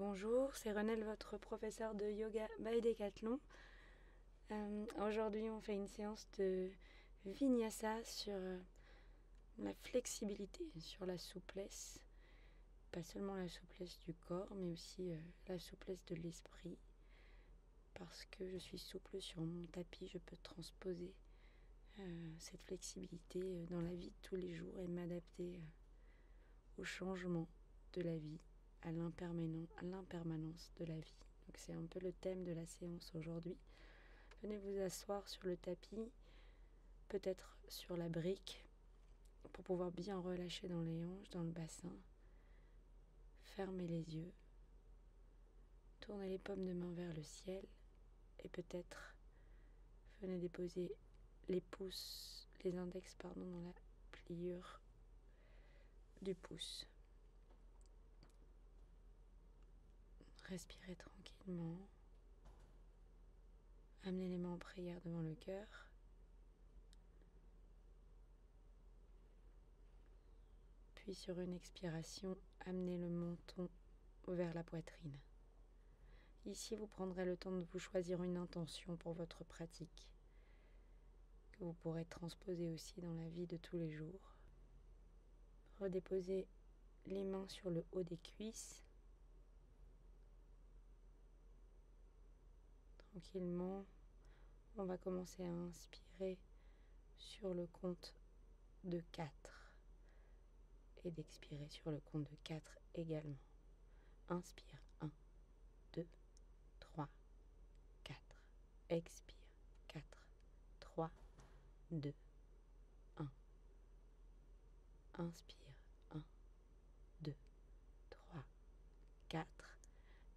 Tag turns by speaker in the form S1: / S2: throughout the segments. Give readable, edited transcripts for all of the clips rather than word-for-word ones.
S1: Bonjour, c'est Renelle, votre professeur de yoga by Decathlon. Aujourd'hui, on fait une séance de Vinyasa sur la flexibilité, sur la souplesse. Pas seulement la souplesse du corps, mais aussi la souplesse de l'esprit. Parce que je suis souple sur mon tapis, je peux transposer cette flexibilité dans la vie de tous les jours et m'adapter au changement de la vie, à l'impermanence de la vie. Donc c'est un peu le thème de la séance aujourd'hui. Venez vous asseoir sur le tapis, peut-être sur la brique, pour pouvoir bien relâcher dans les hanches, dans le bassin. Fermez les yeux, tournez les paumes de main vers le ciel et peut-être venez déposer les index dans la pliure du pouce. Respirez tranquillement. Amenez les mains en prière devant le cœur. Puis sur une expiration, amenez le menton vers la poitrine. Ici, vous prendrez le temps de vous choisir une intention pour votre pratique, que vous pourrez transposer aussi dans la vie de tous les jours. Redéposez les mains sur le haut des cuisses. Tranquillement, on va commencer à inspirer sur le compte de 4 et d'expirer sur le compte de 4 également. Inspire, 1, 2, 3, 4. Expire, 4, 3, 2, 1. Inspire, 1, 2, 3, 4.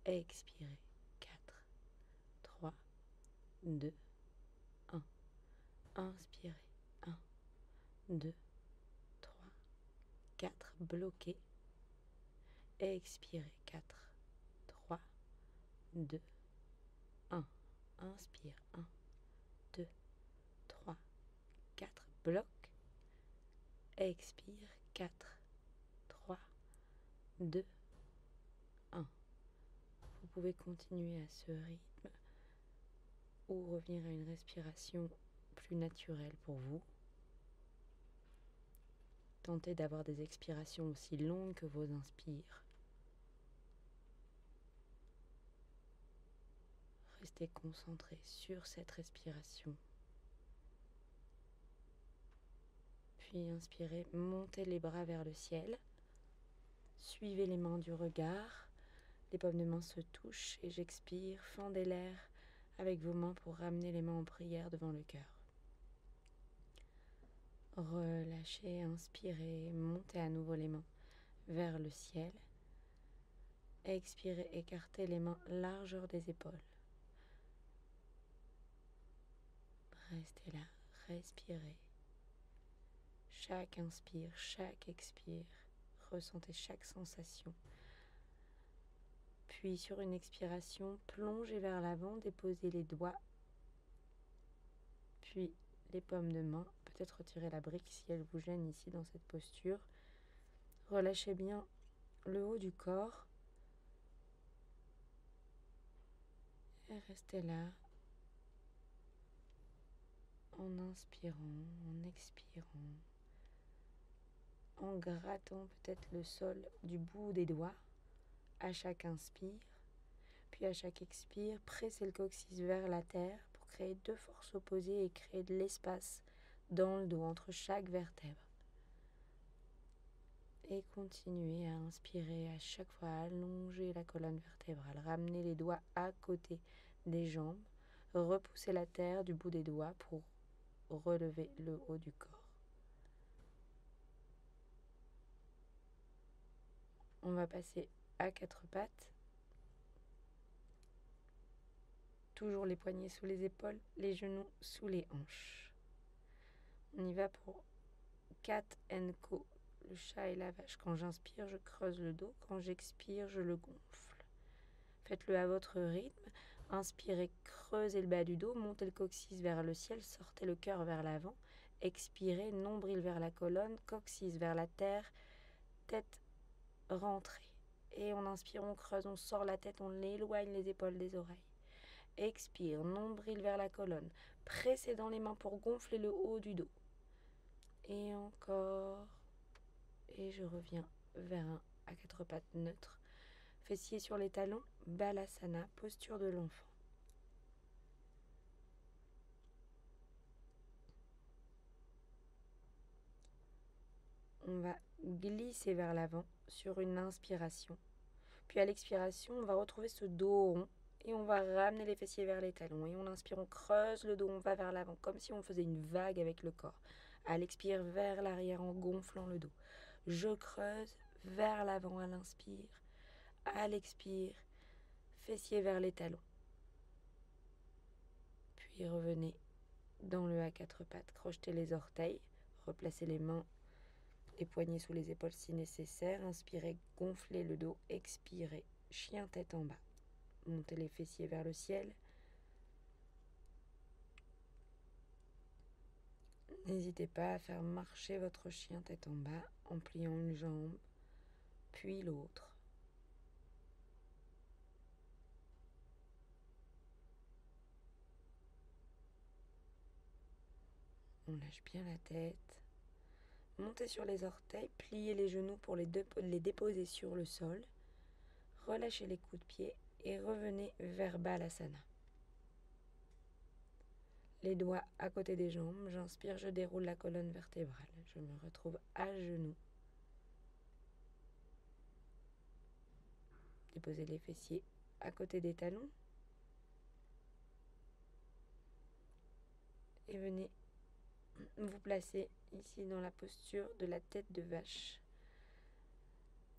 S1: Expirez, 4, 3, 2, 1. Inspirez, 1, 2, 3, 4. Bloquez. Expirez, 4, 3, 2, 1. Inspire, 1, 2, 3, 4. Bloque. Expire, 4, 3, 2, 1. Vous pouvez continuer à ce rythme ou revenir à une respiration plus naturelle pour vous. Tentez d'avoir des expirations aussi longues que vos inspires. Restez concentré sur cette respiration. Puis inspirez, montez les bras vers le ciel. Suivez les mains du regard. Les paumes de main se touchent et j'expire. Fendez l'air avec vos mains pour ramener les mains en prière devant le cœur. Relâchez, inspirez, montez à nouveau les mains vers le ciel. Expirez, écartez les mains largeur des épaules. Restez là, respirez. Chaque inspire, chaque expire, ressentez chaque sensation. Puis sur une expiration, plongez vers l'avant, déposez les doigts, puis les paumes de main. Peut-être retirer la brique si elle vous gêne ici dans cette posture. Relâchez bien le haut du corps. Et restez là, en inspirant, en expirant, en grattant peut-être le sol du bout des doigts à chaque inspire. Puis à chaque expire, pressez le coccyx vers la terre pour créer deux forces opposées et créer de l'espace dans le dos entre chaque vertèbre. Et continuez à inspirer à chaque fois, à allonger la colonne vertébrale, ramener les doigts à côté des jambes, repoussez la terre du bout des doigts pour relever le haut du corps. On va passer à quatre pattes. Toujours les poignets sous les épaules, les genoux sous les hanches. On y va pour Cat and Co. Le chat et la vache. Quand j'inspire, je creuse le dos. Quand j'expire, je le gonfle. Faites-le à votre rythme. Inspirez, creusez le bas du dos, montez le coccyx vers le ciel, sortez le cœur vers l'avant. Expirez, nombril vers la colonne, coccyx vers la terre, tête rentrée. Et on inspire, on creuse, on sort la tête, on éloigne les épaules des oreilles. Expire, nombril vers la colonne. Pressez dans les mains pour gonfler le haut du dos. Et encore. Et je reviens vers un à quatre pattes neutre. Fessiers sur les talons, Balasana, posture de l'enfant. On va glisser vers l'avant sur une inspiration. Puis à l'expiration, on va retrouver ce dos rond et on va ramener les fessiers vers les talons. Et on inspire, on creuse le dos, on va vers l'avant, comme si on faisait une vague avec le corps. À l'expire, vers l'arrière en gonflant le dos. Je creuse vers l'avant à l'inspire. À l'expire, fessiers vers les talons. Puis revenez dans le à quatre pattes, crochetez les orteils, replacez les mains, les poignets sous les épaules si nécessaire. Inspirez, gonflez le dos, expirez, chien tête en bas. Montez les fessiers vers le ciel. N'hésitez pas à faire marcher votre chien tête en bas en pliant une jambe, puis l'autre. On lâche bien la tête. Montez sur les orteils, pliez les genoux pour les déposer sur le sol. Relâchez les coups de pied et revenez vers Balasana. Les doigts à côté des jambes, j'inspire, je déroule la colonne vertébrale. Je me retrouve à genoux. Déposez les fessiers à côté des talons. Et venez vous placer ici dans la posture de la tête de vache.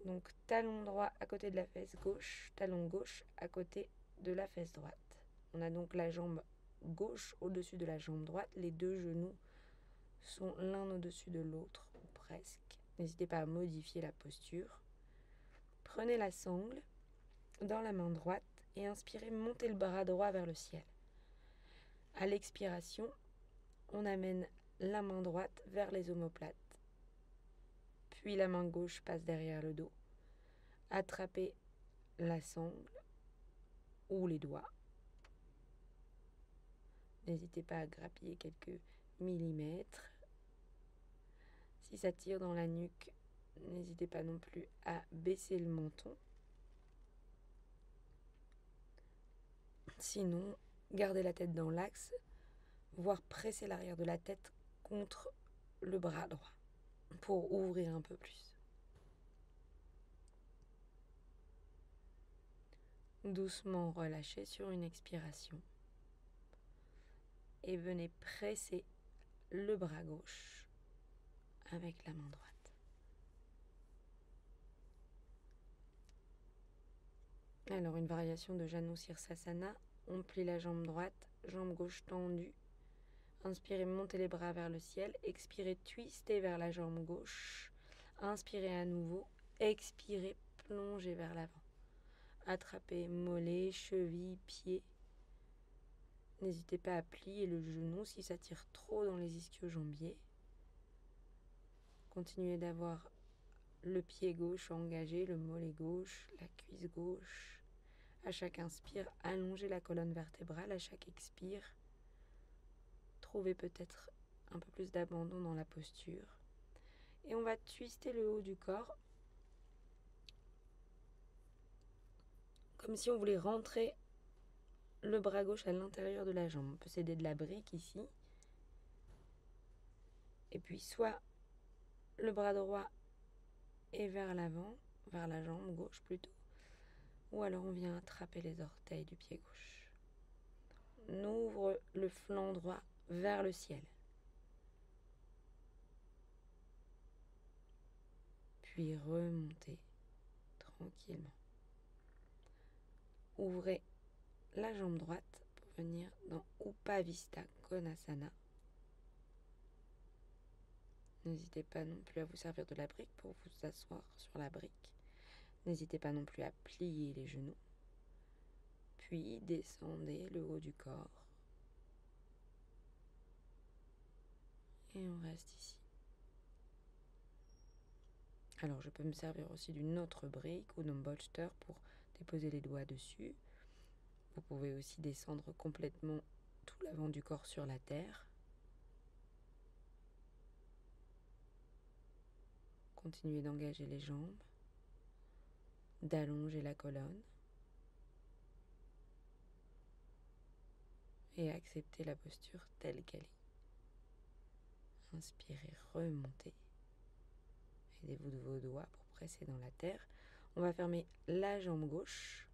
S1: Donc talon droit à côté de la fesse gauche, talon gauche à côté de la fesse droite. On a donc la jambe gauche au-dessus de la jambe droite. Les deux genoux sont l'un au-dessus de l'autre, ou presque. N'hésitez pas à modifier la posture. Prenez la sangle dans la main droite et inspirez, montez le bras droit vers le ciel. À l'expiration, on amène la main droite vers les omoplates. Puis la main gauche passe derrière le dos. Attrapez la sangle ou les doigts. N'hésitez pas à grappiller quelques millimètres. Si ça tire dans la nuque, n'hésitez pas non plus à baisser le menton. Sinon, gardez la tête dans l'axe, voire presser l'arrière de la tête contre le bras droit pour ouvrir un peu plus. Doucement relâchez sur une expiration. Et venez presser le bras gauche avec la main droite. Alors une variation de Janu Sirsasana. On plie la jambe droite, jambe gauche tendue. Inspirez, montez les bras vers le ciel. Expirez, twistez vers la jambe gauche. Inspirez à nouveau. Expirez, plongez vers l'avant. Attrapez mollet, cheville, pied. N'hésitez pas à plier le genou si ça tire trop dans les ischio-jambiers. Continuez d'avoir le pied gauche engagé, le mollet gauche, la cuisse gauche. À chaque inspire, allongez la colonne vertébrale. À chaque expire, trouvez peut-être un peu plus d'abandon dans la posture. Et on va twister le haut du corps comme si on voulait rentrer le bras gauche à l'intérieur de la jambe. On peut s'aider de la brique ici. Et puis soit le bras droit est vers l'avant, vers la jambe gauche plutôt. Ou alors on vient attraper les orteils du pied gauche. On ouvre le flanc droit vers le ciel. Puis remontez tranquillement. Ouvrez la jambe droite pour venir dans Upavista Konasana. N'hésitez pas non plus à vous servir de la brique pour vous asseoir sur la brique. N'hésitez pas non plus à plier les genoux. Puis descendez le haut du corps. Et on reste ici. Alors je peux me servir aussi d'une autre brique ou d'un bolster pour déposer les doigts dessus. Vous pouvez aussi descendre complètement tout l'avant du corps sur la terre. Continuez d'engager les jambes, d'allonger la colonne et accepter la posture telle qu'elle est. Inspirez, remontez. Aidez-vous de vos doigts pour presser dans la terre. On va fermer la jambe gauche.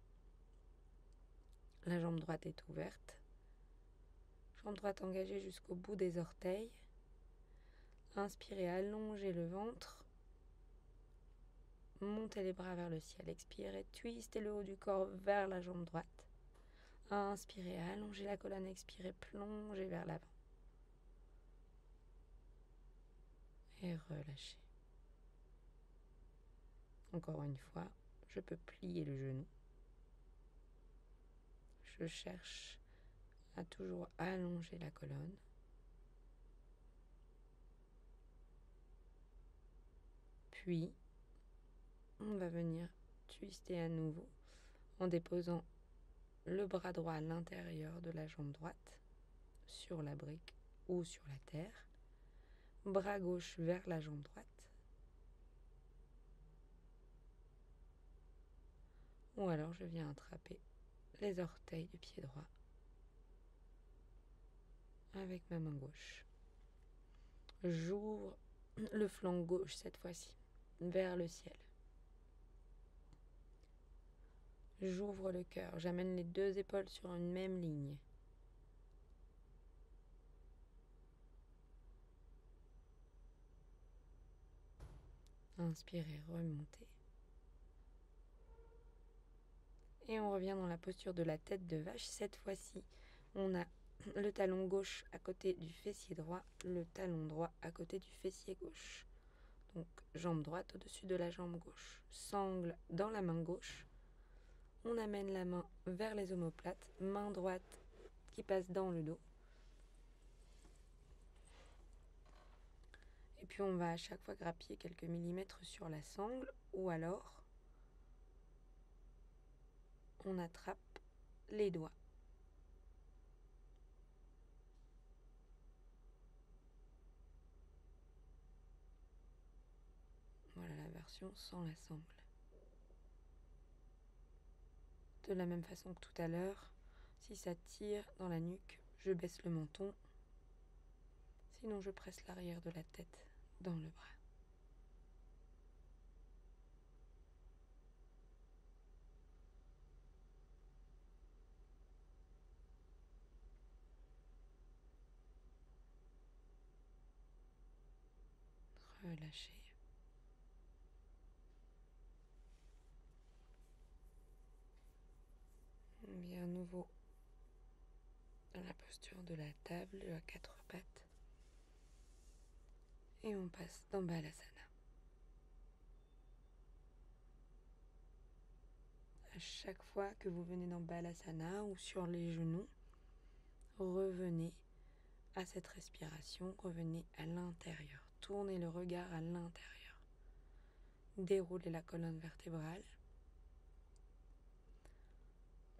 S1: La jambe droite est ouverte. Jambe droite engagée jusqu'au bout des orteils. Inspirez, allongez le ventre. Montez les bras vers le ciel. Expirez, twistez le haut du corps vers la jambe droite. Inspirez, allongez la colonne. Expirez, plongez vers l'avant. Et relâchez. Encore une fois, je peux plier le genou. Je cherche à toujours allonger la colonne. Puis, on va venir twister à nouveau en déposant le bras droit à l'intérieur de la jambe droite sur la brique ou sur la terre. Bras gauche vers la jambe droite. Ou alors je viens attraper les orteils du pied droit avec ma main gauche. J'ouvre le flanc gauche cette fois-ci vers le ciel. J'ouvre le cœur, j'amène les deux épaules sur une même ligne. Inspirez, remontez. Et on revient dans la posture de la tête de vache. Cette fois-ci, on a le talon gauche à côté du fessier droit, le talon droit à côté du fessier gauche. Donc, jambe droite au-dessus de la jambe gauche. Sangle dans la main gauche. On amène la main vers les omoplates, main droite qui passe dans le dos. Et puis on va à chaque fois grappiller quelques millimètres sur la sangle, ou alors on attrape les doigts. Voilà la version sans la sangle. De la même façon que tout à l'heure, si ça tire dans la nuque, je baisse le menton. Sinon, je presse l'arrière de la tête dans le bras. Relâchez. On vient à nouveau dans la posture de la table à quatre pattes. Et on passe dans Balasana. À chaque fois que vous venez dans Balasana ou sur les genoux, revenez à cette respiration, revenez à l'intérieur. Tournez le regard à l'intérieur. Déroulez la colonne vertébrale.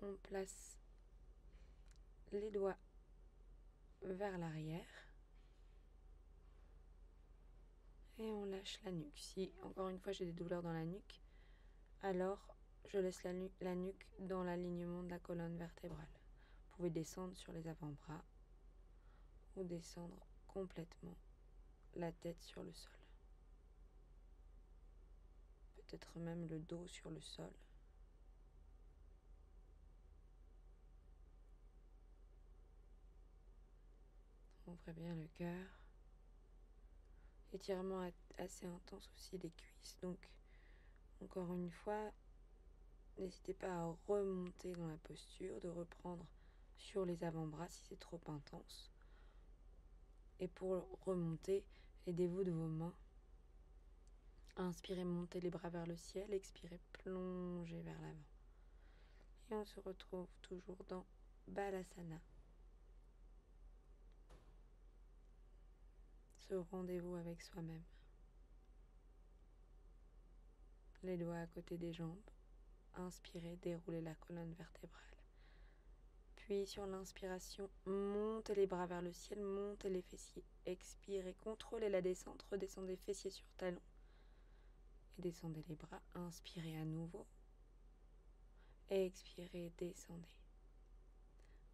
S1: On place les doigts vers l'arrière. Et on lâche la nuque. Si, encore une fois, j'ai des douleurs dans la nuque, alors je laisse la nuque dans l'alignement de la colonne vertébrale. Vous pouvez descendre sur les avant-bras ou descendre complètement la tête sur le sol. Peut-être même le dos sur le sol. Ouvrez bien le cœur. Étirement assez intense aussi des cuisses. Donc, encore une fois, n'hésitez pas à remonter dans la posture, de reprendre sur les avant-bras si c'est trop intense. Et pour remonter, aidez-vous de vos mains. Inspirez, montez les bras vers le ciel. Expirez, plongez vers l'avant. Et on se retrouve toujours dans Balasana. Ce rendez-vous avec soi-même. les doigts à côté des jambes. Inspirez, déroulez la colonne vertébrale. Puis sur l'inspiration, montez les bras vers le ciel, montez les fessiers. Expirez, contrôlez la descente, redescendez fessiers sur talons. Et descendez les bras, inspirez à nouveau. Expirez, descendez.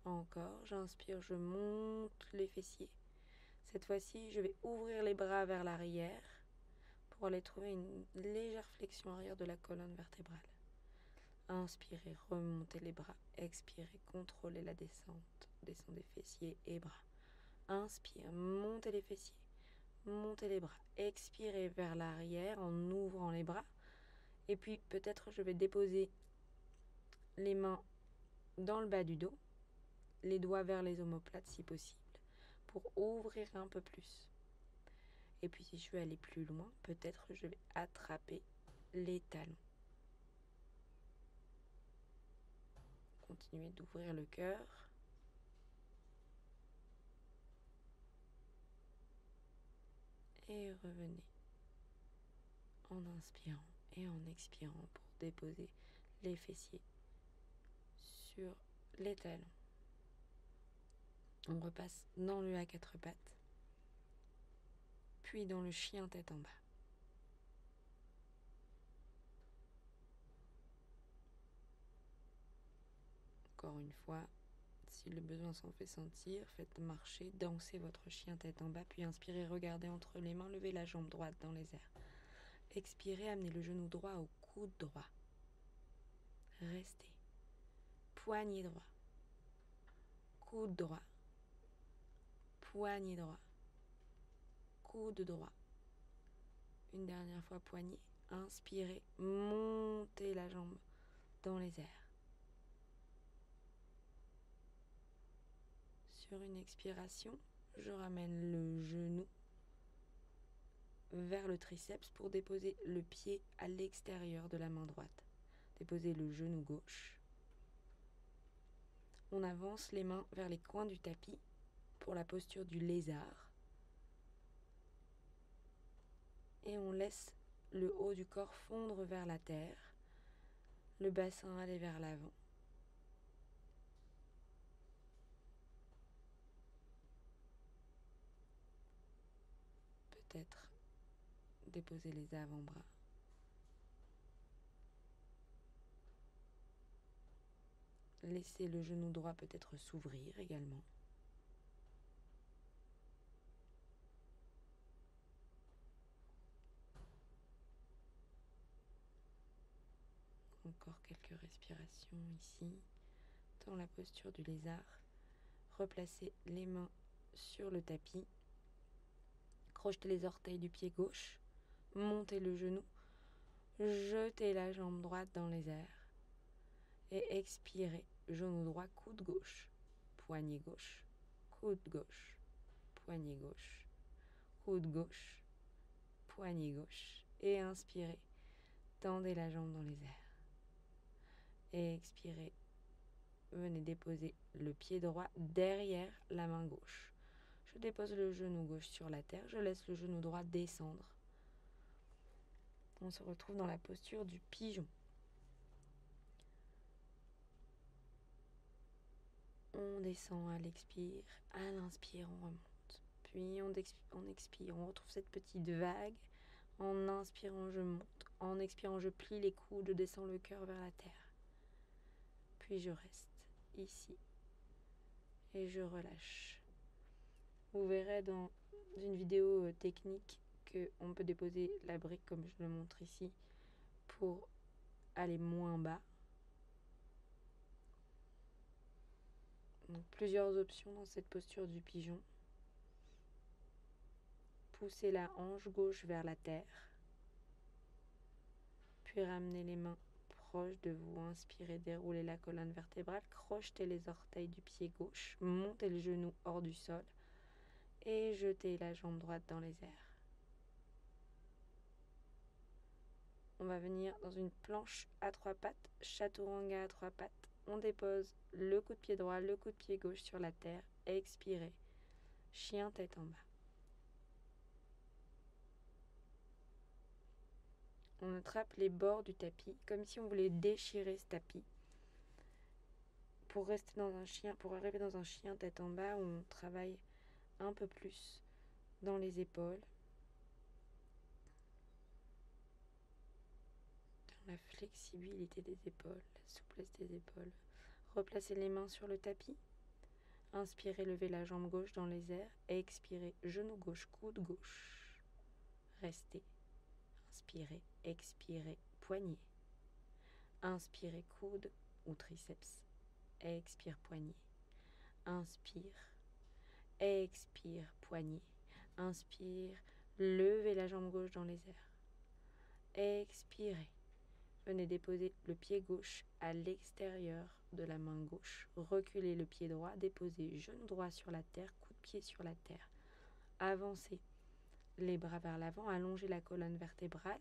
S1: Encore, j'inspire, je monte les fessiers. Cette fois-ci, je vais ouvrir les bras vers l'arrière pour aller trouver une légère flexion arrière de la colonne vertébrale. Inspirez, remontez les bras. Expirez, contrôlez la descente. Descendez fessiers et bras. Inspire, montez les fessiers. Montez les bras. Expirez vers l'arrière en ouvrant les bras. Et puis peut-être je vais déposer les mains dans le bas du dos. Les doigts vers les omoplates si possible. Pour ouvrir un peu plus. Et puis si je veux aller plus loin, peut-être je vais attraper les talons. Continuez d'ouvrir le cœur. Et revenez en inspirant et en expirant pour déposer les fessiers sur les talons. On repasse dans le à quatre pattes, puis dans le chien tête en bas. Encore une fois, si le besoin s'en fait sentir, faites marcher, dansez votre chien tête en bas, puis inspirez, regardez entre les mains, levez la jambe droite dans les airs. Expirez, amenez le genou droit au coude droit. Restez. Poignet droit. Coude droit. Poignet droit. Coude droit. Une dernière fois, poignet. Inspirez, montez la jambe dans les airs. Sur une expiration, je ramène le genou vers le triceps pour déposer le pied à l'extérieur de la main droite. Déposez le genou gauche. On avance les mains vers les coins du tapis pour la posture du lézard. Et on laisse le haut du corps fondre vers la terre, le bassin aller vers l'avant. Peut-être déposer les avant-bras. Laissez le genou droit peut-être s'ouvrir également. Encore quelques respirations ici, dans la posture du lézard. Replacez les mains sur le tapis. Crochetez les orteils du pied gauche. Montez le genou. Jetez la jambe droite dans les airs. Et expirez. Genou droit, coude gauche. Poignet gauche. Coude gauche. Poignet gauche. Coude gauche. Poignet gauche. Et inspirez. Tendez la jambe dans les airs. Et expirez. Venez déposer le pied droit derrière la main gauche. Je dépose le genou gauche sur la terre. Je laisse le genou droit descendre. On se retrouve dans la posture du pigeon. On descend à l'expire. À l'inspire, on remonte. Puis on expire. On retrouve cette petite vague. En inspirant, je monte. En expirant, je plie les coudes. Je descends le cœur vers la terre. Puis je reste ici. Et je relâche. Vous verrez dans une vidéo technique qu'on peut déposer la brique comme je le montre ici pour aller moins bas. Donc, plusieurs options dans cette posture du pigeon. Poussez la hanche gauche vers la terre. Puis ramenez les mains proches de vous. Inspirez, déroulez la colonne vertébrale. Crochetez les orteils du pied gauche. Montez le genou hors du sol. Et jetez la jambe droite dans les airs. On va venir dans une planche à trois pattes, chaturanga à trois pattes. On dépose le coup de pied droit, le coup de pied gauche sur la terre. Expirez. Chien tête en bas. On attrape les bords du tapis, comme si on voulait déchirer ce tapis. Pour arriver dans un chien tête en bas, où on travaille un peu plus dans les épaules, dans la flexibilité des épaules, la souplesse des épaules. Replacez les mains sur le tapis. Inspirez, levez la jambe gauche dans les airs. Expirez, genou gauche, coude gauche. Restez. Inspirez, expirez, poignet. Inspirez, coude ou triceps. Expire, poignet. Inspire. Expire, poignet. Inspire, levez la jambe gauche dans les airs. Expirez. Venez déposer le pied gauche à l'extérieur de la main gauche. Reculez le pied droit, déposez genou droit sur la terre, coup de pied sur la terre. Avancez les bras vers l'avant, allongez la colonne vertébrale.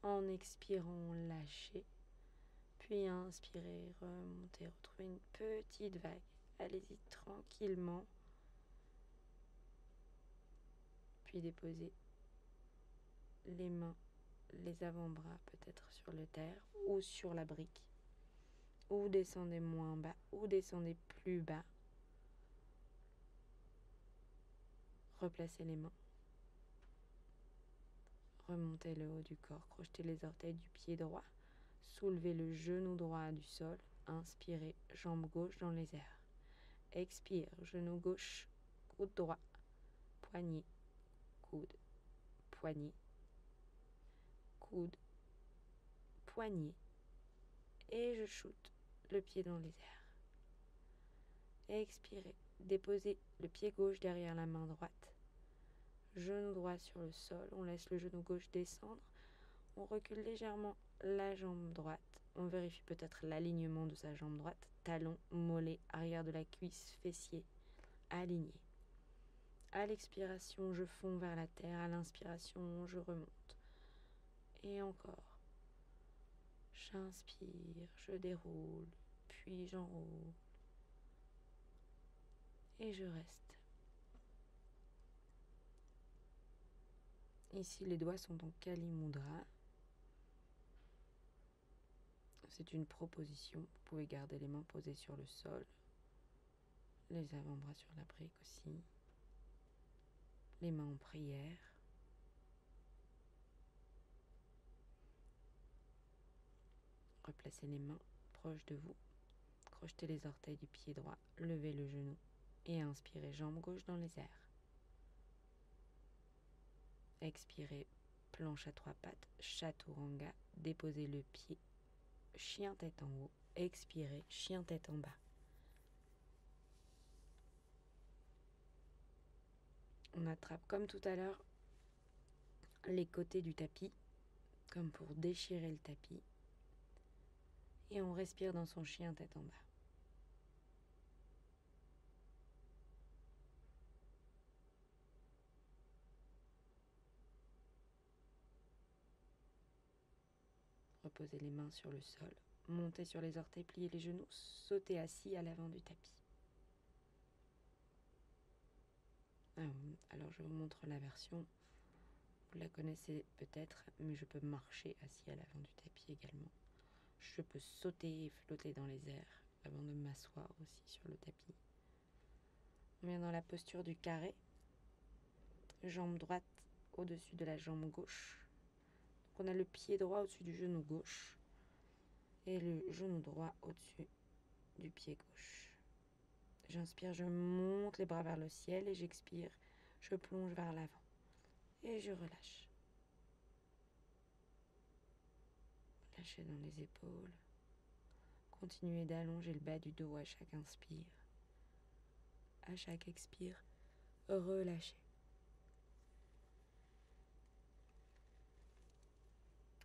S1: En expirant, lâchez. Puis inspirez, remontez, retrouvez une petite vague. Allez-y tranquillement. Puis déposez les mains, les avant-bras peut-être sur le terre ou sur la brique. Ou descendez moins bas, ou descendez plus bas. Replacez les mains. Remontez le haut du corps, crochetez les orteils du pied droit. Soulevez le genou droit du sol. Inspirez, jambe gauche dans les airs. Expire, genou gauche, coude droit, poignet, coude, poignet, coude, poignet. Et je shoot le pied dans les airs. Expirez, déposez le pied gauche derrière la main droite. Genou droit sur le sol, on laisse le genou gauche descendre. On recule légèrement la jambe droite. On vérifie peut-être l'alignement de sa jambe droite. Talon, mollet, arrière de la cuisse, fessier, aligné. À l'expiration, je fonds vers la terre. À l'inspiration, je remonte. Et encore. J'inspire, je déroule, puis j'enroule. Et je reste. Ici, les doigts sont en Kali Mudra. C'est une proposition. Vous pouvez garder les mains posées sur le sol. Les avant-bras sur la brique aussi. Les mains en prière. Replacez les mains proches de vous. Crochetez les orteils du pied droit. Levez le genou. Et inspirez, jambe gauche dans les airs. Expirez, planche à 3 pattes, chaturanga. Déposez le pied, chien tête en haut. Expirez, chien tête en bas. On attrape comme tout à l'heure les côtés du tapis, comme pour déchirer le tapis. Et on respire dans son chien tête en bas. Reposez les mains sur le sol. Montez sur les orteils, pliez les genoux, sautez assis à l'avant du tapis. Alors je vous montre la version. Vous la connaissez peut-être, mais je peux marcher assis à l'avant du tapis également. Je peux sauter et flotter dans les airs avant de m'asseoir aussi sur le tapis. On vient dans la posture du carré. Jambe droite au-dessus de la jambe gauche. Donc on a le pied droit au-dessus du genou gauche et le genou droit au-dessus du pied gauche. J'inspire, je monte les bras vers le ciel et j'expire, je plonge vers l'avant et je relâche. Lâchez dans les épaules. Continuez d'allonger le bas du dos à chaque inspire. À chaque expire, relâchez.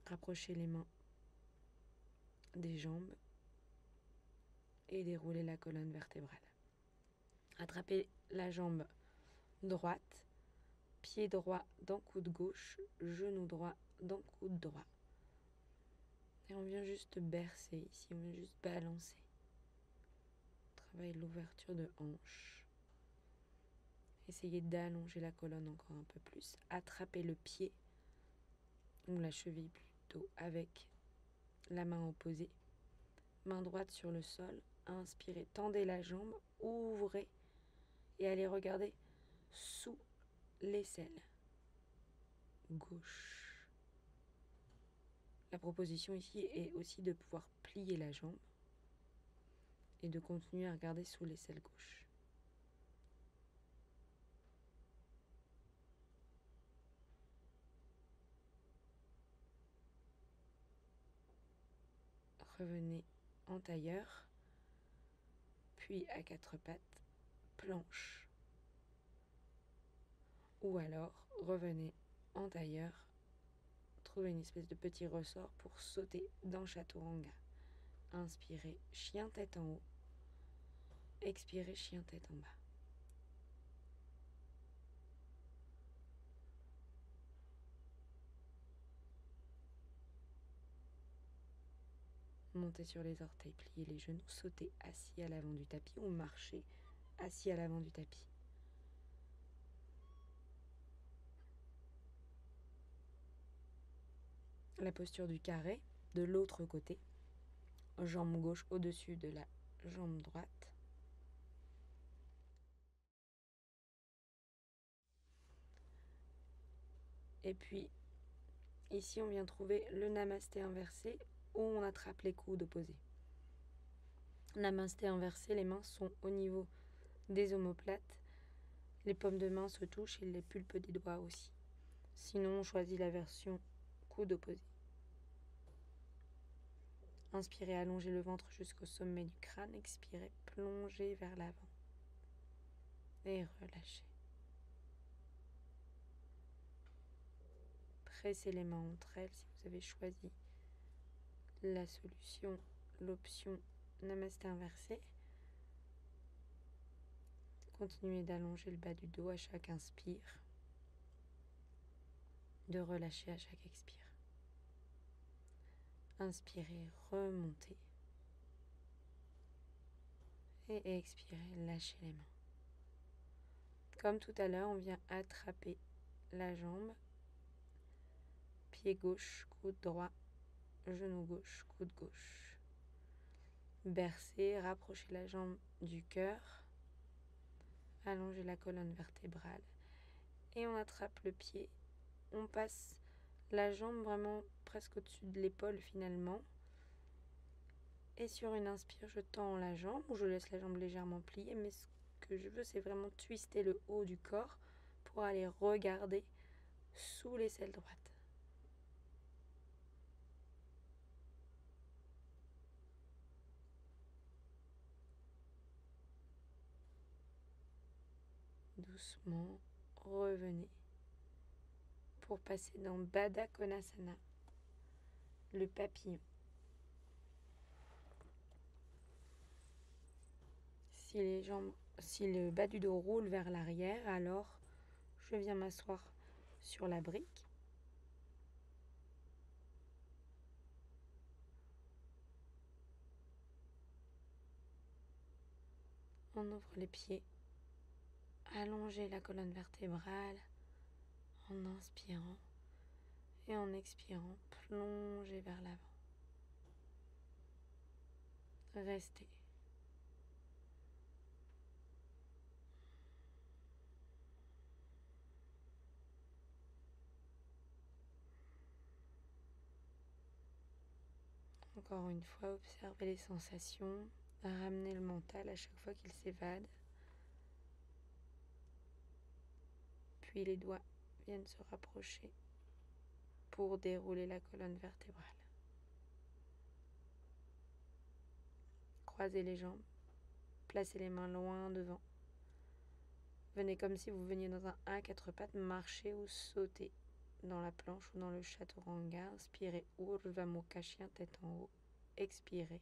S1: Rapprochez les mains des jambes et déroulez la colonne vertébrale. Attrapez la jambe droite, pied droit dans coude gauche, genou droit dans coude droit. Et on vient juste bercer ici, on vient juste balancer. Travaille l'ouverture de hanche. Essayez d'allonger la colonne encore un peu plus. Attrapez le pied ou la cheville plutôt, avec la main opposée. Main droite sur le sol, inspirez, tendez la jambe, ouvrez et allez regarder sous l'aisselle gauche. La proposition ici est aussi de pouvoir plier la jambe et de continuer à regarder sous l'aisselle gauche. Revenez en tailleur, puis à quatre pattes, planche. Ou alors, revenez en tailleur, trouvez une espèce de petit ressort pour sauter dans Chaturanga. Inspirez, chien tête en haut. Expirez, chien tête en bas. Montez sur les orteils, pliez les genoux, sautez assis à l'avant du tapis ou marchez assis à l'avant du tapis. La posture du carré, de l'autre côté, jambe gauche au-dessus de la jambe droite. Et puis, ici, on vient trouver le namasté inversé où on attrape les coudes opposés. Namasté inversé, les mains sont au niveau des omoplates. Les paumes de main se touchent et les pulpes des doigts aussi. Sinon, on choisit la version coude opposé. Inspirez, allongez le ventre jusqu'au sommet du crâne. Expirez, plongez vers l'avant. Et relâchez. Pressez les mains entre elles si vous avez choisi la solution, l'option namasté inversé. Continuez d'allonger le bas du dos à chaque inspire, de relâcher à chaque expire. Inspirez, remontez. Et expirez, lâchez les mains. Comme tout à l'heure, on vient attraper la jambe. Pied gauche, coude droit, genou gauche, coude gauche. Bercez, rapprochez la jambe du cœur. Allongez la colonne vertébrale. Et on attrape le pied. On passe la jambe vraiment presque au-dessus de l'épaule finalement. Et sur une inspire, je tends la jambe ou je laisse la jambe légèrement pliée. Mais ce que je veux, c'est vraiment twister le haut du corps pour aller regarder sous l'aisselle droite. Doucement, revenez pour passer dans Baddha Konasana, le papillon. Si le bas du dos roule vers l'arrière, alors je viens m'asseoir sur la brique. On ouvre les pieds, allongez la colonne vertébrale en inspirant et en expirant, plongez vers l'avant. Restez. Encore une fois, observez les sensations, ramenez le mental à chaque fois qu'il s'évade. Puis les doigts viennent se rapprocher pour dérouler la colonne vertébrale. Croisez les jambes, placez les mains loin devant. Venez comme si vous veniez dans un 1 à 4 pattes, marcher ou sauter dans la planche ou dans le chaturanga. Inspirez, Urdhva Mukha, chien tête en haut. Expirez,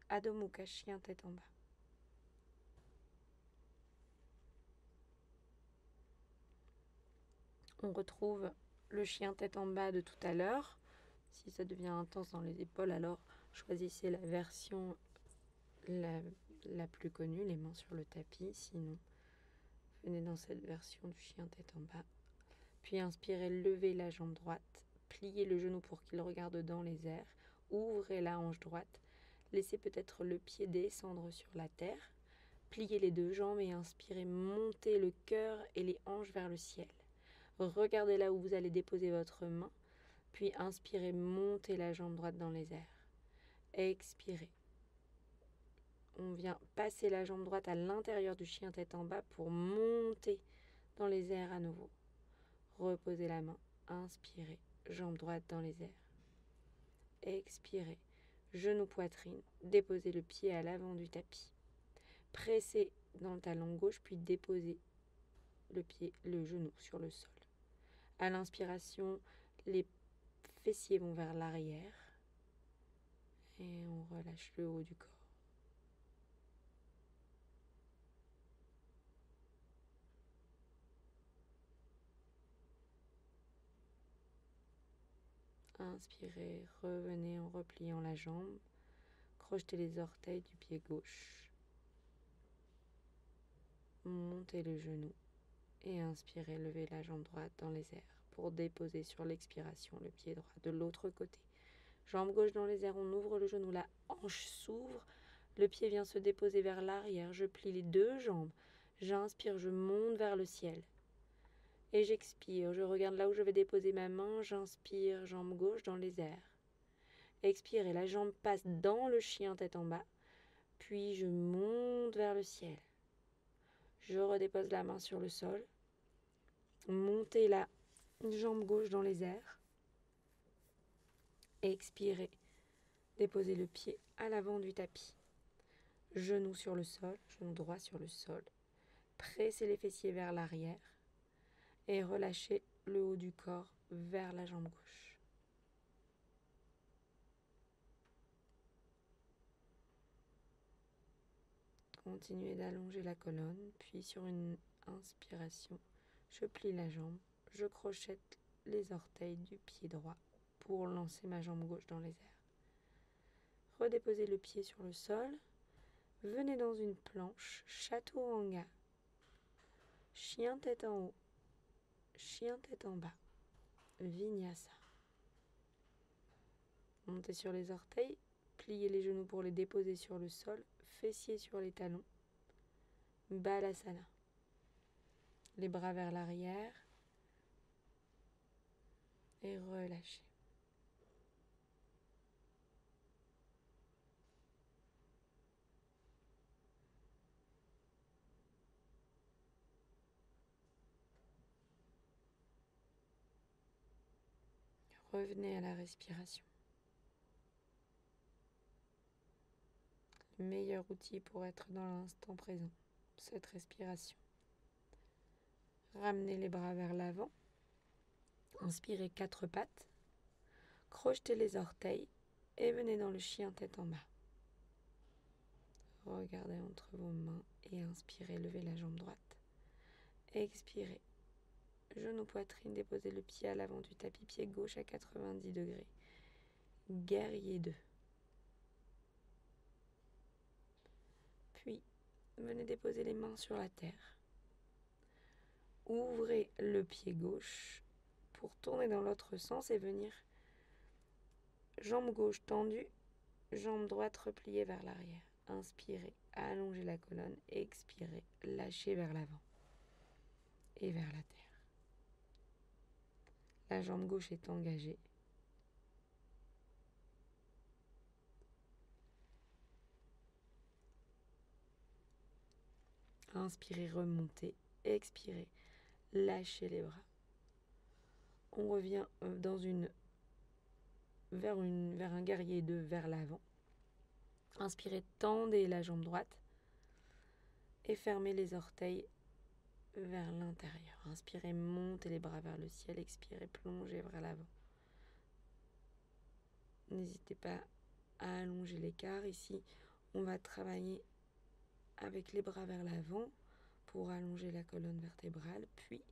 S1: Adho Mukha, chien tête en bas. On retrouve le chien tête en bas de tout à l'heure. Si ça devient intense dans les épaules, alors choisissez la version la plus connue, les mains sur le tapis. Sinon, venez dans cette version du chien tête en bas. Puis inspirez, levez la jambe droite, pliez le genou pour qu'il regarde dans les airs, ouvrez la hanche droite, laissez peut-être le pied descendre sur la terre, pliez les deux jambes et inspirez, montez le cœur et les hanches vers le ciel. Regardez là où vous allez déposer votre main, puis inspirez, montez la jambe droite dans les airs. Expirez. On vient passer la jambe droite à l'intérieur du chien tête en bas pour monter dans les airs à nouveau. Reposez la main, inspirez, jambe droite dans les airs. Expirez, genou poitrine, déposez le pied à l'avant du tapis. Pressez dans le talon gauche, puis déposez le genou sur le sol. À l'inspiration, les fessiers vont vers l'arrière et on relâche le haut du corps. Inspirez, revenez en repliant la jambe, crochetez les orteils du pied gauche, montez le genou et inspirez, levez la jambe droite dans les airs pour déposer sur l'expiration le pied droit de l'autre côté. Jambe gauche dans les airs, on ouvre le genou, la hanche s'ouvre, le pied vient se déposer vers l'arrière, je plie les deux jambes, j'inspire, je monte vers le ciel. Et j'expire, je regarde là où je vais déposer ma main, j'inspire, jambe gauche dans les airs. Expire et la jambe passe dans le chien tête en bas, puis je monte vers le ciel. Je redépose la main sur le sol, montez la jambe gauche dans les airs. Expirez, déposez le pied à l'avant du tapis. Genou sur le sol, genou droit sur le sol. Pressez les fessiers vers l'arrière et relâchez le haut du corps vers la jambe gauche. Continuez d'allonger la colonne, puis sur une inspiration, je plie la jambe, je crochette les orteils du pied droit pour lancer ma jambe gauche dans les airs. Redéposez le pied sur le sol, venez dans une planche, chaturanga, chien tête en haut, chien tête en bas, vinyasa. Montez sur les orteils, pliez les genoux pour les déposer sur le sol, fessiers sur les talons, balasana. Les bras vers l'arrière et relâchez. Revenez à la respiration. Le meilleur outil pour être dans l'instant présent, cette respiration. Ramenez les bras vers l'avant. Inspirez 4 pattes. Crochetez les orteils et venez dans le chien tête en bas. Regardez entre vos mains et inspirez, levez la jambe droite. Expirez. Genou poitrine, déposez le pied à l'avant du tapis, pied gauche à 90 degrés. Guerrier 2. Puis, venez déposer les mains sur la terre. Ouvrez le pied gauche pour tourner dans l'autre sens et venir jambe gauche tendue, jambe droite repliée vers l'arrière. Inspirez, allongez la colonne, expirez, lâchez vers l'avant et vers la terre. La jambe gauche est engagée. Inspirez, remontez, expirez, lâchez les bras. On revient vers un guerrier 2 vers l'avant. Inspirez, tendez la jambe droite et fermez les orteils vers l'intérieur. Inspirez, montez les bras vers le ciel, expirez, plongez vers l'avant. N'hésitez pas à allonger l'écart. Ici, on va travailler avec les bras vers l'avant pour allonger la colonne vertébrale. Puis,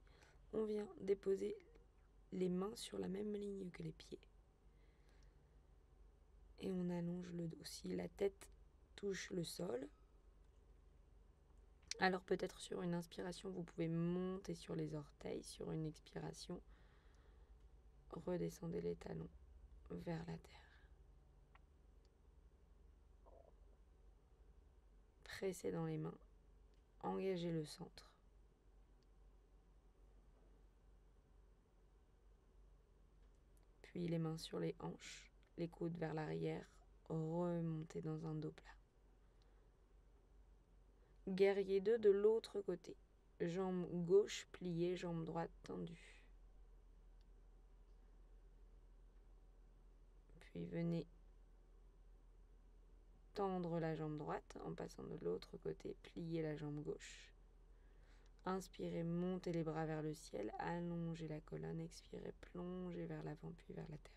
S1: on vient déposer les mains sur la même ligne que les pieds. Et on allonge le dos. Si la tête touche le sol, alors peut-être sur une inspiration, vous pouvez monter sur les orteils. Sur une expiration, redescendez les talons vers la terre. Pressez dans les mains, engagez le centre. Puis les mains sur les hanches, les coudes vers l'arrière, remontez dans un dos plat. Guerrier 2 de l'autre côté. Jambe gauche pliée, jambe droite tendue. Puis venez tendre la jambe droite en passant de l'autre côté, plier la jambe gauche. Inspirez, montez les bras vers le ciel, allongez la colonne, expirez, plongez vers l'avant puis vers la terre.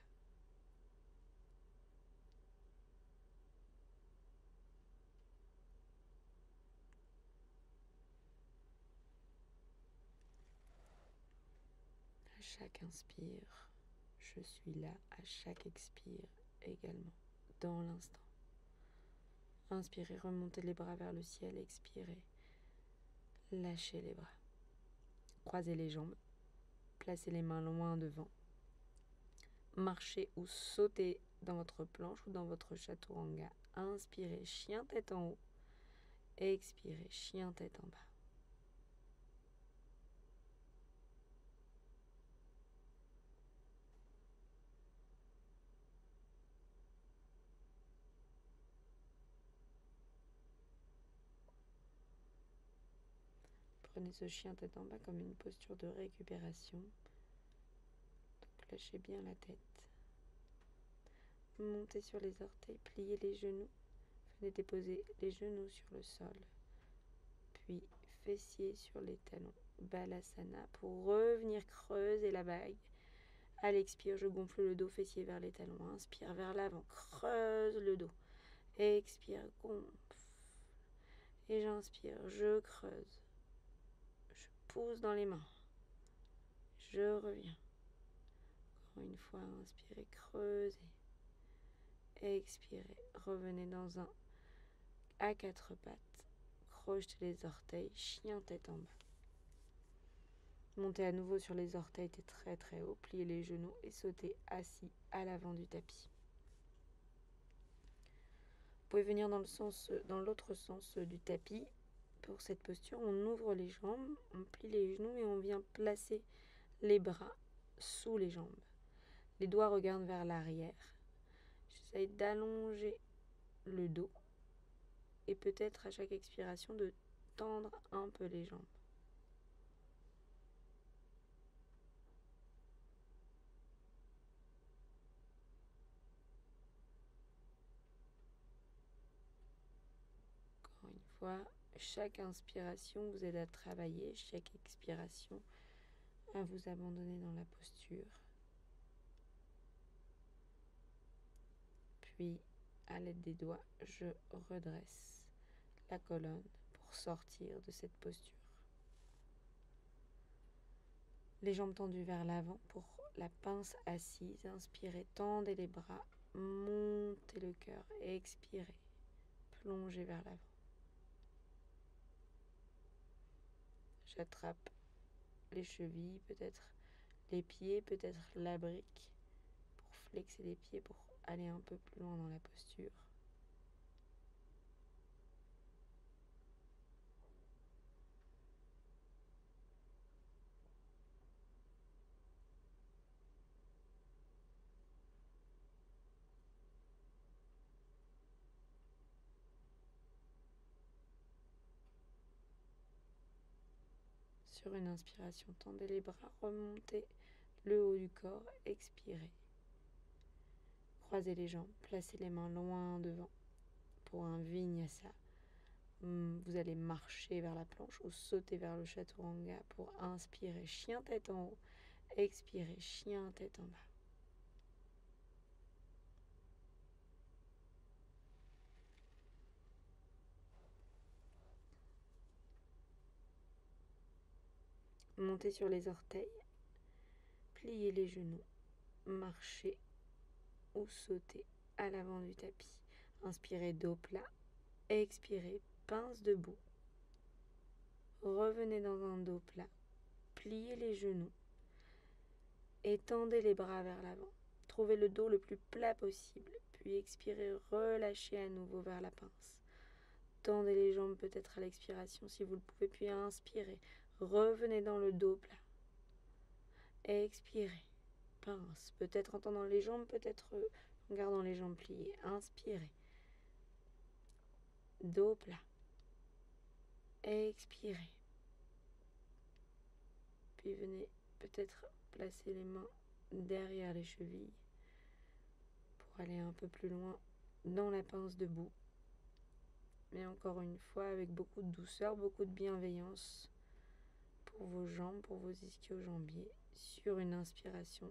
S1: À chaque inspire, je suis là. À chaque expire également, dans l'instant. Inspirez, remontez les bras vers le ciel, expirez, lâchez les bras. Croisez les jambes, placez les mains loin devant. Marchez ou sautez dans votre planche ou dans votre chaturanga. Inspirez, chien tête en haut. Expirez, chien tête en bas. Prenez ce chien tête en bas comme une posture de récupération. Donc lâchez bien la tête. Montez sur les orteils, pliez les genoux. Venez déposer les genoux sur le sol. Puis fessiers sur les talons. Balasana pour revenir creuser la vague. À l'expire, je gonfle le dos, fessier vers les talons. Inspire vers l'avant, creuse le dos. Expire, gonfle. Et j'inspire, je creuse. Je pousse dans les mains. Je reviens. Encore une fois, inspirez, creusez. Expirez, revenez dans un à quatre pattes. Crochetez les orteils, chien tête en bas. Montez à nouveau sur les orteils, très très haut. Pliez les genoux et sautez assis à l'avant du tapis. Vous pouvez venir dans l'autre sens du tapis. Pour cette posture, on ouvre les jambes, on plie les genoux et on vient placer les bras sous les jambes. Les doigts regardent vers l'arrière. J'essaye d'allonger le dos et peut-être à chaque expiration de tendre un peu les jambes. Encore une fois, chaque inspiration vous aide à travailler, chaque expiration à vous abandonner dans la posture. Puis, à l'aide des doigts, je redresse la colonne pour sortir de cette posture. Les jambes tendues vers l'avant pour la pince assise. Inspirez, tendez les bras, montez le cœur, expirez, plongez vers l'avant. J'attrape les chevilles, peut-être les pieds, peut-être la brique pour flexer les pieds, pour aller un peu plus loin dans la posture. Sur une inspiration, tendez les bras, remontez le haut du corps, expirez. Croisez les jambes, placez les mains loin devant pour un vinyasa. Vous allez marcher vers la planche ou sauter vers le chaturanga pour inspirer, chien tête en haut, expirer, chien tête en bas. Montez sur les orteils, pliez les genoux, marchez ou sautez à l'avant du tapis. Inspirez, dos plat, expirez, pince debout. Revenez dans un dos plat, pliez les genoux Étendez les bras vers l'avant. Trouvez le dos le plus plat possible, puis expirez, relâchez à nouveau vers la pince. Tendez les jambes peut-être à l'expiration si vous le pouvez, puis inspirez. Revenez dans le dos plat. Expirez. Pince. Peut-être en tendant les jambes, peut-être en gardant les jambes pliées. Inspirez. Dos plat. Expirez. Puis venez peut-être placer les mains derrière les chevilles pour aller un peu plus loin dans la pince debout. Mais encore une fois, avec beaucoup de douceur, beaucoup de bienveillance pour vos jambes, pour vos ischio-jambiers. Sur une inspiration,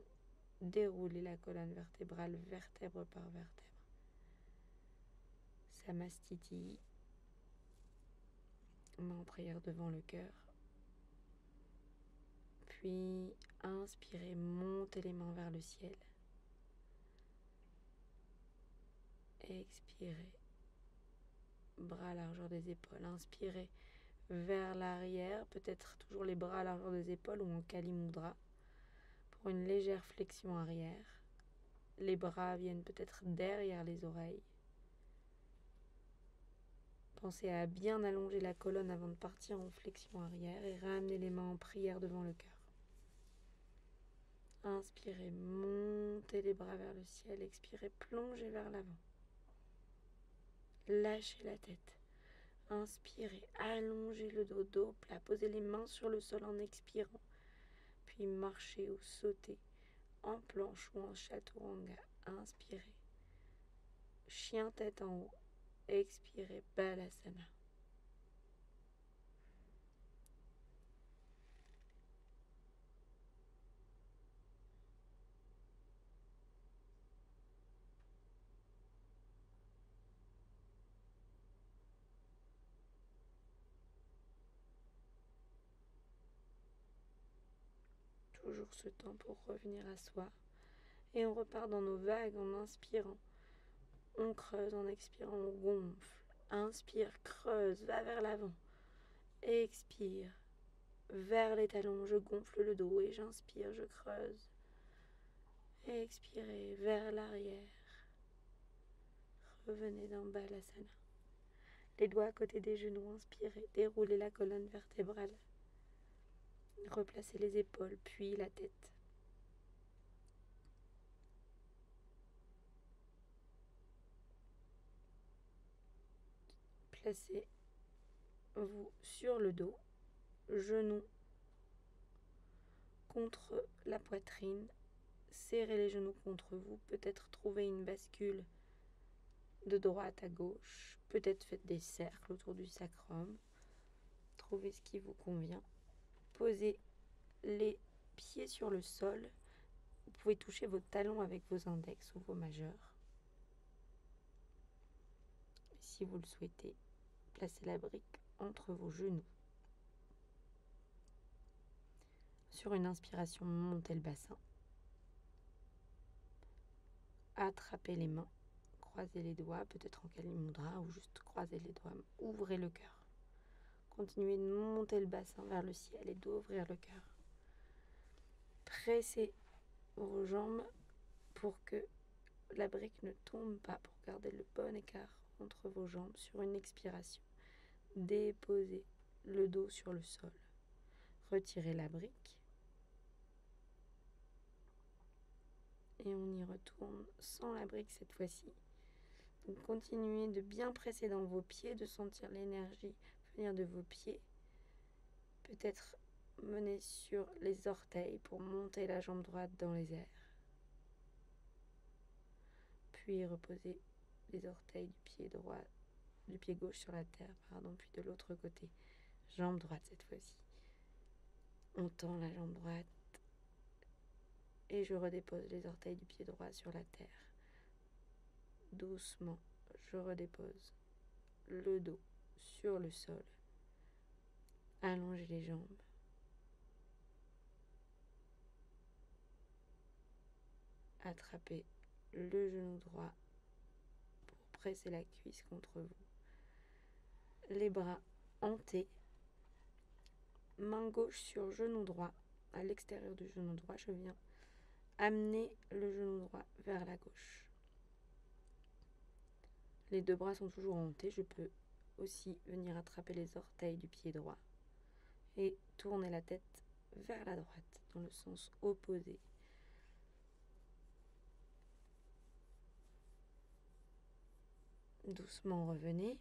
S1: déroulez la colonne vertébrale, vertèbre par vertèbre. Samastiti. Main en prière devant le cœur. Puis, inspirez, montez les mains vers le ciel. Expirez. Bras à la largeur des épaules. Inspirez vers l'arrière, peut-être toujours les bras à la largeur des épaules ou en Kali Mudra. Pour une légère flexion arrière. Les bras viennent peut-être derrière les oreilles. Pensez à bien allonger la colonne avant de partir en flexion arrière et ramener les mains en prière devant le cœur. Inspirez, montez les bras vers le ciel. Expirez, plongez vers l'avant. Lâchez la tête. Inspirez, allongez le dos plat. Posez les mains sur le sol en expirant. Puis marchez ou sautez en planche ou en chaturanga. Inspirez. Chien tête en haut. Expirez, Balasana. Toujours ce temps pour revenir à soi. Et on repart dans nos vagues en inspirant. On creuse, en expirant, on gonfle. Inspire, creuse, va vers l'avant. Expire, vers les talons, je gonfle le dos et j'inspire, je creuse. Expirez, vers l'arrière. Revenez dans Balasana. Les doigts à côté des genoux, inspirez, déroulez la colonne vertébrale. Replacez les épaules, puis la tête. Placez-vous sur le dos, genoux contre la poitrine. Serrez les genoux contre vous, peut-être trouver une bascule de droite à gauche, peut-être faites des cercles autour du sacrum. Trouvez ce qui vous convient. Posez les pieds sur le sol. Vous pouvez toucher vos talons avec vos index ou vos majeurs. Si vous le souhaitez, placez la brique entre vos genoux. Sur une inspiration, montez le bassin. Attrapez les mains, croisez les doigts, peut-être en Kali Mudra ou juste croisez les doigts. Ouvrez le cœur. Continuez de monter le bassin vers le ciel et d'ouvrir le cœur. Pressez vos jambes pour que la brique ne tombe pas, pour garder le bon écart entre vos jambes. Sur une expiration, déposez le dos sur le sol. Retirez la brique. Et on y retourne sans la brique cette fois-ci. Donc continuez de bien presser dans vos pieds, de sentir l'énergie venir de vos pieds. Peut-être mener sur les orteils pour monter la jambe droite dans les airs. Puis reposez les orteils du pied gauche sur la terre, puis de l'autre côté. Jambe droite cette fois-ci. On tend la jambe droite et je redépose les orteils du pied droit sur la terre. Doucement, je redépose le dos sur le sol. Allongez les jambes. Attrapez le genou droit pour presser la cuisse contre vous. Les bras hantés. Main gauche sur genou droit. À l'extérieur du genou droit, je viens amenez le genou droit vers la gauche. Les deux bras sont toujours en T. Je peux aussi venir attraper les orteils du pied droit et tourner la tête vers la droite dans le sens opposé. Doucement revenez.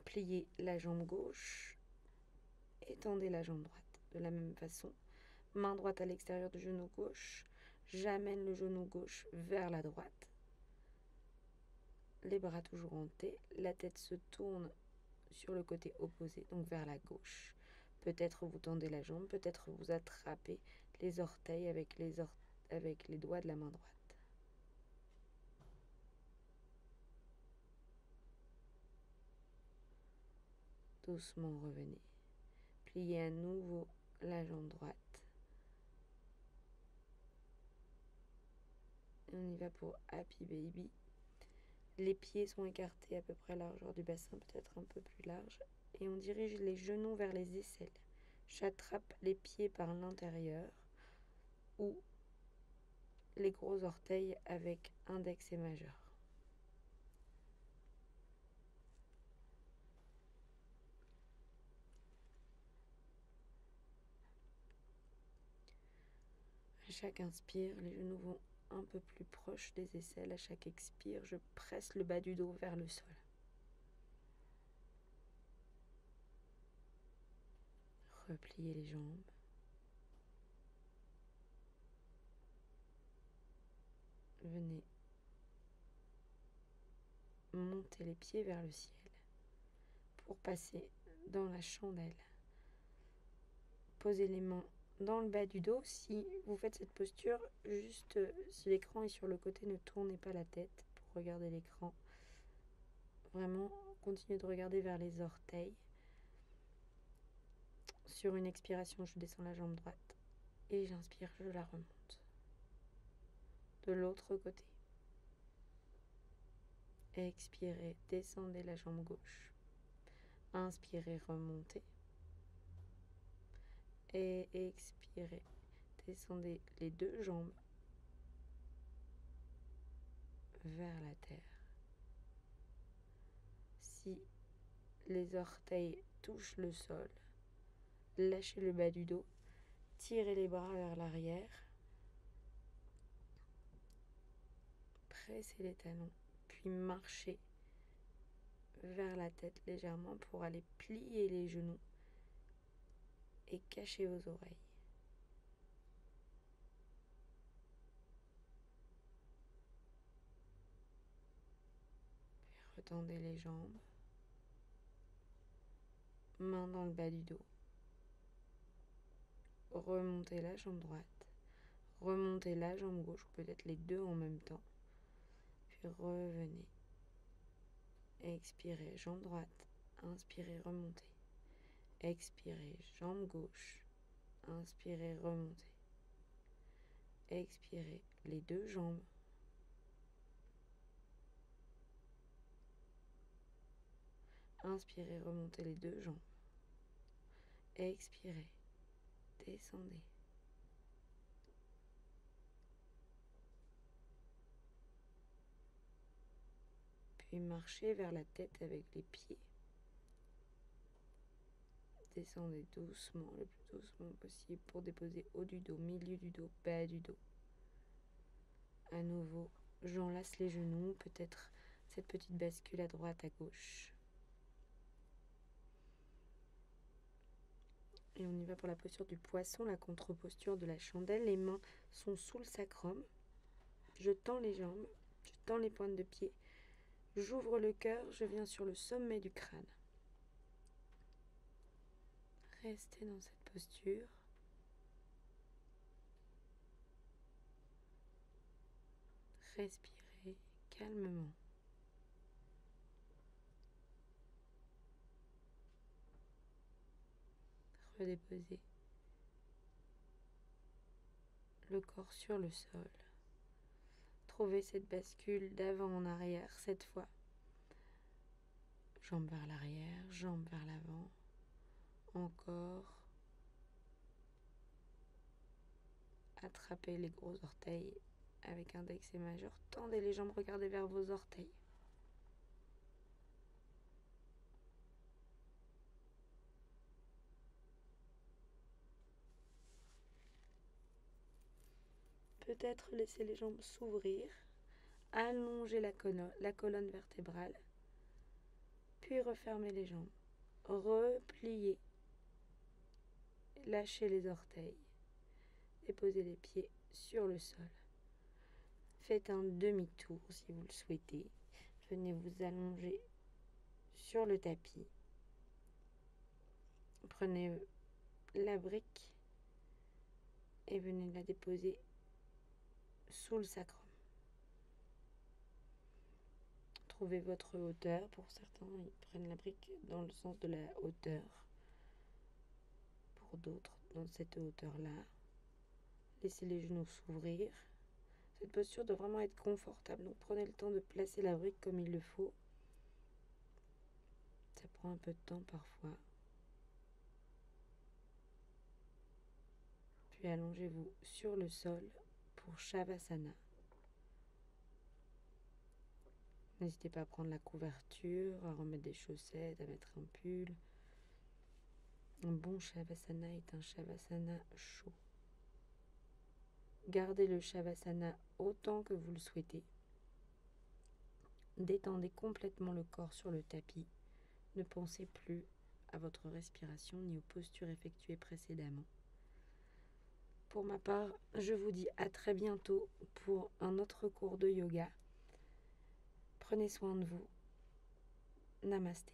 S1: Pliez la jambe gauche. Étendez la jambe droite. De la même façon, main droite à l'extérieur du genou gauche. J'amène le genou gauche vers la droite. Les bras toujours en T. La tête se tourne sur le côté opposé, donc vers la gauche. Peut-être vous tendez la jambe, peut-être vous attrapez les orteils avec les doigts de la main droite. Doucement revenez. Pliez à nouveau la jambe droite. Et on y va pour Happy Baby. Les pieds sont écartés à peu près à la largeur du bassin, peut-être un peu plus large. Et on dirige les genoux vers les aisselles. J'attrape les pieds par l'intérieur ou les gros orteils avec index et majeur. À chaque inspire, les genoux vont un peu plus proches des aisselles. À chaque expire, je presse le bas du dos vers le sol. Repliez les jambes. Venez monter les pieds vers le ciel pour passer dans la chandelle. Posez les mains dans le bas du dos. Si vous faites cette posture, juste si l'écran est sur le côté, ne tournez pas la tête pour regarder l'écran. Vraiment, continuez de regarder vers les orteils. Sur une expiration, je descends la jambe droite et j'inspire, je la remonte. De l'autre côté. Expirez, descendez la jambe gauche. Inspirez, remontez. Et expirez, descendez les deux jambes vers la terre. Si les orteils touchent le sol, lâchez le bas du dos, tirez les bras vers l'arrière, pressez les talons, puis marchez vers la tête légèrement pour aller plier les genoux et cacher vos oreilles. Puis retendez les jambes, main dans le bas du dos. Remontez la jambe droite, remontez la jambe gauche, ou peut-être les deux en même temps. Puis revenez. Expirez, jambe droite. Inspirez, remontez. Expirez, jambe gauche. Inspirez, remontez. Expirez, les deux jambes. Inspirez, remontez les deux jambes. Expirez, descendez. Puis marchez vers la tête avec les pieds. Descendez doucement, le plus doucement possible pour déposer haut du dos, milieu du dos, bas du dos. À nouveau, j'enlace les genoux, peut-être cette petite bascule à droite, à gauche. Et on y va pour la posture du poisson, la contre-posture de la chandelle. Les mains sont sous le sacrum. Je tends les jambes, je tends les pointes de pied. J'ouvre le cœur, je viens sur le sommet du crâne. Restez dans cette posture. Respirez calmement. Redéposez le corps sur le sol. Trouvez cette bascule d'avant en arrière cette fois. Jambes vers l'arrière, jambes vers l'avant. Encore. Attrapez les gros orteils avec index et majeur. Tendez les jambes, regardez vers vos orteils. Peut-être laissez les jambes s'ouvrir. Allongez la colonne vertébrale. Puis refermez les jambes. Repliez. Lâchez les orteils. Déposez les pieds sur le sol. Faites un demi-tour si vous le souhaitez. Venez vous allonger sur le tapis. Prenez la brique et venez la déposer sous le sacrum. Trouvez votre hauteur. Pour certains, ils prennent la brique dans le sens de la hauteur. Pour d'autres, dans cette hauteur-là. Laissez les genoux s'ouvrir. Cette posture doit vraiment être confortable. Donc prenez le temps de placer la brique comme il le faut. Ça prend un peu de temps parfois. Puis allongez-vous sur le sol pour Shavasana. N'hésitez pas à prendre la couverture, à remettre des chaussettes, à mettre un pull. Un bon Shavasana est un Shavasana chaud. Gardez le Shavasana autant que vous le souhaitez. Détendez complètement le corps sur le tapis. Ne pensez plus à votre respiration ni aux postures effectuées précédemment. Pour ma part, je vous dis à très bientôt pour un autre cours de yoga. Prenez soin de vous. Namasté.